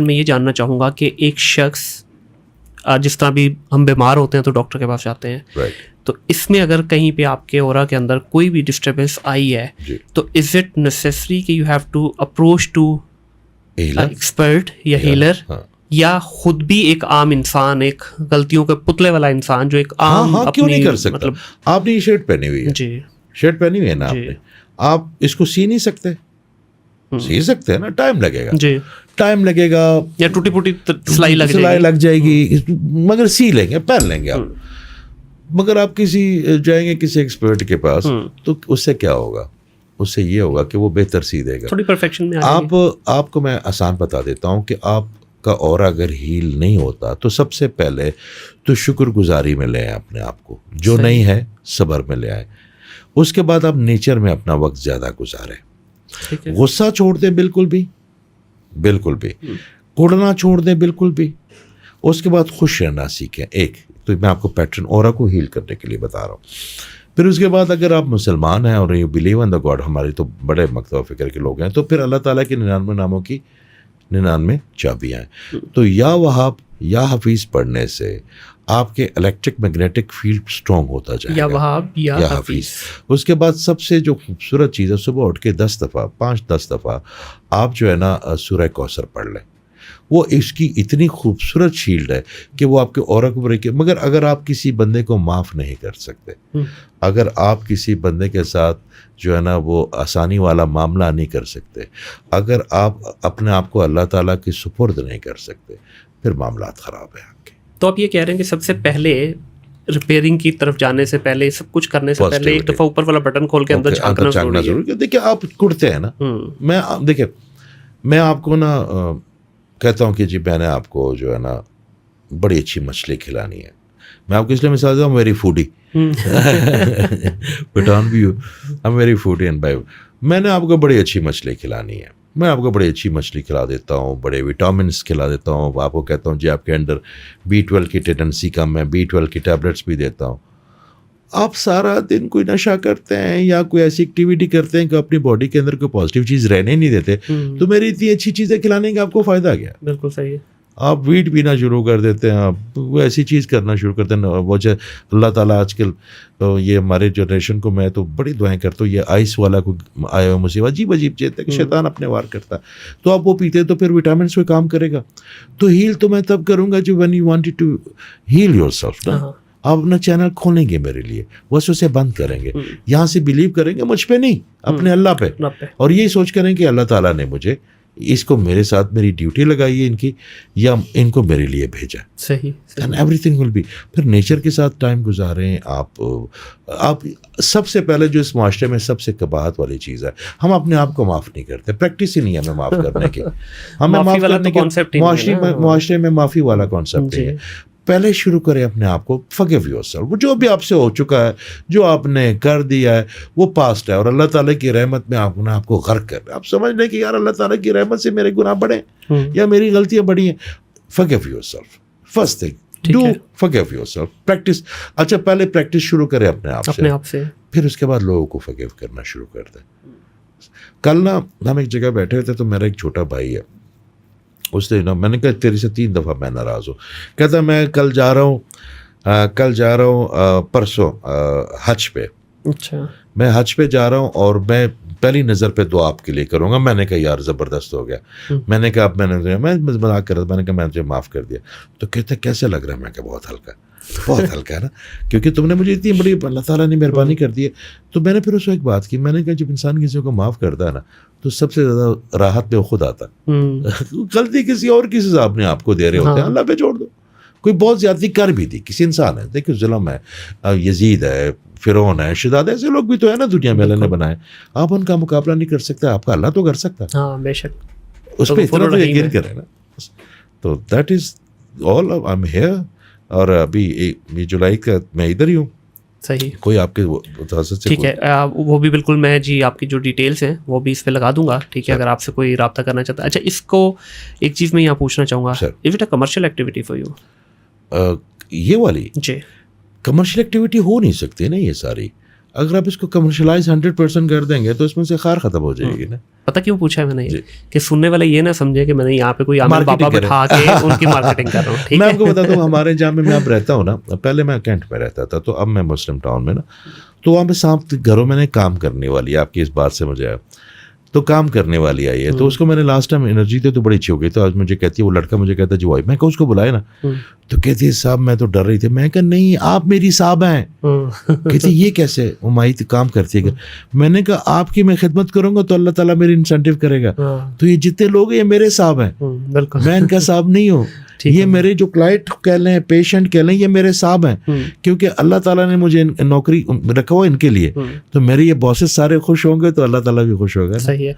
मैं ये जानना चाहूँगा कि एक शख्स जिस तरह भी हम बीमार होते हैं तो डॉक्टर के पास जाते हैं, राइट, तो इसमें अगर कहीं पे आपके ऑरा के अंदर कोई भी डिस्टर्बेंस आई है जी, तो इज इट नेसेसरी कि you have to approach to healer, expert या हीलर, हाँ, या खुद भी एक आम इंसान, एक गलतियों के पुतले वाला इंसान जो एक हाँ, आम हाँ, क्यों नहीं कर सकता? मतलब आपने ये शर्ट पहनी हुई है, जी शर्ट पहनी हुई है ना जी आपने, आप इसको सी नहीं सकते? सी सकते हैं ना, टाइम लगेगा, जी, टाइम लगेगा, या टूटी फूटी सिलाई लग सिलाई जाएगी। लग जाएगी, मगर सी लेंगे, पहन लेंगे आप। मगर आप किसी जाएंगे किसी एक्सपर्ट के पास तो उससे क्या होगा? उससे ये होगा कि वो बेहतर सी देगा। थोड़ी परफेक्शन में आ जाएगी। आपको मैं आसान बता देता हूँ कि आपका और अगर हील नहीं होता तो सबसे पहले तो शुक्रगुजारी में ले आए अपने आप को, जो सही। नहीं है सब्र में ले आए। उसके बाद आप नेचर में अपना वक्त ज़्यादा गुजारें, ठीक है। गुस्सा छोड़ दें बिल्कुल भी, बिल्कुल भी कुड़ना छोड़ दें बिल्कुल भी। उसके बाद खुश रहना सीखें। एक तो मैं आपको पैटर्न ऑरा को हील करने के लिए बता रहा हूँ। फिर उसके बाद अगर आप मुसलमान हैं और you believe in the God, हमारे तो बड़े मकतब फ़िक्र के लोग हैं, तो फिर अल्लाह ताला के 99 नामों की 99 चाबियाँ हैं। तो या वहाब या हफीज़ पढ़ने से आपके इलेक्ट्रिक मैग्नेटिक फील्ड स्ट्रॉन्ग होता जाएगा, या वहाब या हफीज। उसके बाद सबसे जो खूबसूरत चीज़ है, सुबह उठ के 10 दफ़ा 5-10 दफ़ा आप जो है ना सूरह कौसर पढ़ लें। वो इसकी इतनी खूबसूरत शील्ड है कि वो आपके ऑरा को ब्रेक। मगर अगर आप किसी बंदे को माफ़ नहीं कर सकते, अगर आप किसी बंदे के साथ जो है ना वो आसानी वाला मामला नहीं कर सकते, अगर आप अपने आप को अल्लाह ताला की सुपुर्द नहीं कर सकते, फिर मामला ख़राब है आपके। तो आप ये कह रहे हैं कि सबसे पहले रिपेयरिंग की तरफ जाने से पहले, सब कुछ करने से पहले एक दफ़ा ऊपर वाला बटन खोल के अंदर झांकना जरूरी है। देखिए आप कुड़ते हैं ना, मैं आपको ना कहता हूँ कि जी मैंने आपको जो है ना बड़ी अच्छी मछली खिलानी है। मैं आपको इसलिए मिसाल देता हूँ, वेरी फूडी पठान भी हूँ, I am very foodie and bye. मैंने आपको बड़ी अच्छी मछली खिलानी है, मैं आपको बड़ी अच्छी मछली खिला देता हूँ, बड़े विटामिन्स खिला देता हूँ, आपको कहता हूँ जी आपके अंदर B12 की टेंडेंसी कम है, B12 की टैबलेट्स भी देता हूँ। आप सारा दिन कोई नशा करते हैं या कोई ऐसी एक्टिविटी करते हैं कि अपनी बॉडी के अंदर कोई पॉजिटिव चीज़ रहने नहीं देते, तो मेरी इतनी अच्छी चीज़ें खिलाने का आपको फ़ायदा क्या? बिल्कुल सही है। आप वीट पीना शुरू कर देते हैं, आप वो ऐसी चीज़ करना शुरू करते हैं। वो अल्लाह ताला आजकल ये हमारे जनरेशन को, मैं तो बड़ी दुआएं करता हूँ, ये आइस वाला को आया हुआ मुसीबत अजीब अजीब चीज़ है कि शैतान अपने वार करता है, तो आप वो पीते हैं तो फिर विटामिन पे काम करेगा। तो हील तो मैं तब करूँगा जो when you wanted to heal yourself ना, आप अपना चैनल खोलेंगे मेरे लिए, बस उसे बंद करेंगे, यहाँ से बिलीव करेंगे मुझ पे नहीं, अपने अल्लाह पे, और यही सोच करें कि अल्लाह ताला ने मुझे इसको मेरे साथ मेरी ड्यूटी लगाई है इनकी, या इनको मेरे लिए भेजा। सही, एंड एवरीथिंग विल बी। फिर नेचर के साथ टाइम गुजारें आप। सबसे पहले जो इस माशरे में सबसे कबाहत वाली चीज़ है, हम अपने आप को माफ़ नहीं करते, प्रैक्टिस ही नहीं है हमें माफ़ करने की। हमें माफ़ करने के माशरे में माफ़ी वाला कॉन्सेप्ट नहीं है। पहले शुरू करें अपने आप को, फॉरगिव योरसेल्फ। जो भी आपसे हो चुका है, जो आपने कर दिया है, वो पास्ट है, और अल्लाह ताला की रहमत में आपको गर्क कर, आप समझ लें कि यार अल्लाह ताला की रहमत से मेरे गुनाह बढ़े या मेरी गलतियां बढ़ी हैं। Forgive yourself, first thing do forgive yourself. Practice, अच्छा पहले प्रैक्टिस शुरू करें अपने आप से, फिर उसके बाद लोगों को फॉरगिव करना शुरू कर दें। कल ना हम एक जगह बैठे हुए थे, तो मेरा एक छोटा भाई है, उसने ना, मैंने कहा तेरे से 3 दफ़ा मैं नाराज़ हूँ। कहता मैं कल जा रहा हूँ परसों हज पे। अच्छा, मैं हज पे जा रहा हूँ और मैं पहली नज़र पे दुआ आपके लिए करूँगा। मैंने कहा यार ज़बरदस्त हो गया। मैंने कहा मैं मजाक कर रहा था, मैंने कहा मैंने माफ़ कर दिया। तो कहते कैसे लग रहा है? मैं कहा बहुत हल्का, बहुत हल्का है ना, क्योंकि तुमने मुझे इतनी बड़ी, अल्लाह ताला ने मेहरबानी कर दी है। तो मैंने फिर उसको एक बात की, मैंने कहा जब इंसान किसी को माफ़ करता है ना, तो सबसे ज़्यादा राहत पे खुद आता। गलती किसी और की सज़ा अपने आप को दे रहे होते हैं, अल्लाह पे छोड़ दो। कोई बहुत ज़्यादती कर भी दी, किसी इंसान है, देखिए जुल्म है, यजीद है, फिरौन है, शदाद, ऐसे लोग भी तो है ना दुनिया में, अल्लाह ने बनाए। आप उनका मुकाबला नहीं कर सकते, आपका अल्लाह तो कर सकता है। हाँ बेशक, उस पर इतना तो यकीन करें ना। तो that is all, I am here. और अभी जुलाई का मैं इधर ही हूँ। सही, कोई आपके ठीक है, वो भी बिल्कुल मैं जी आपकी जो डिटेल्स हैं वो भी इस पे लगा दूंगा, ठीक है, अगर आपसे कोई रब्ता करना चाहता है। अच्छा, इसको एक चीज़ मैं यहाँ पूछना चाहूँगा, is it a commercial activity for you? ये वाली जी कमर्शियल एक्टिविटी हो नहीं सकती ना, ये सारी। अगर आप इसको कमर्शलाइज 100% कर देंगे तो इसमें से खार खत्म हो जाएगी ना। पता क्यों पूछा है मैंने ये कि सुनने वाले ये ना समझे कि मैंने यहाँ पे कोई आमिर बाबा मार्केटिंग बिठा के उनकी मार्केटिंग कर रहा हूँ। ठीक मैं है? आपको बता दूं, हमारे जहाँ में मैं अब रहता हूँ ना, पहले मैं कैंट में रहता था, तो अब मैं मुस्लिम टाउन में ना, तो वहाँ पे सांप घरों में काम करने वाली है, आपकी इस बात से मुझे आया, तो काम करने वाली आई है, तो उसको मैंने लास्ट टाइम एनर्जी दी तो बड़ी अच्छी हो गई, तो आज मुझे कहती है, वो लड़का मुझे कहता है जो आई, मैं कहूँ उसको बुलाए ना, तो कहती है साहब मैं तो डर रही थी, मैं कहा नहीं आप मेरी साहब हैं। कहती ये कैसे, वो माई तो काम करती है। मैंने कहा आपकी मैं खिदमत करूंगा तो अल्लाह ताला मेरी इंसेंटिव करेगा, तो ये जितने लोग हैं ये मेरे साहब हैं, मैं इनका साहब नहीं हूँ, ये मेरे जो क्लाइंट कह लें, पेशेंट कह लें, ये मेरे साहब हैं, क्योंकि अल्लाह ताला ने मुझे नौकरी रखा हुआ इनके लिए, तो मेरे ये बॉसेस सारे खुश होंगे तो अल्लाह ताला भी खुश होगा। सही है।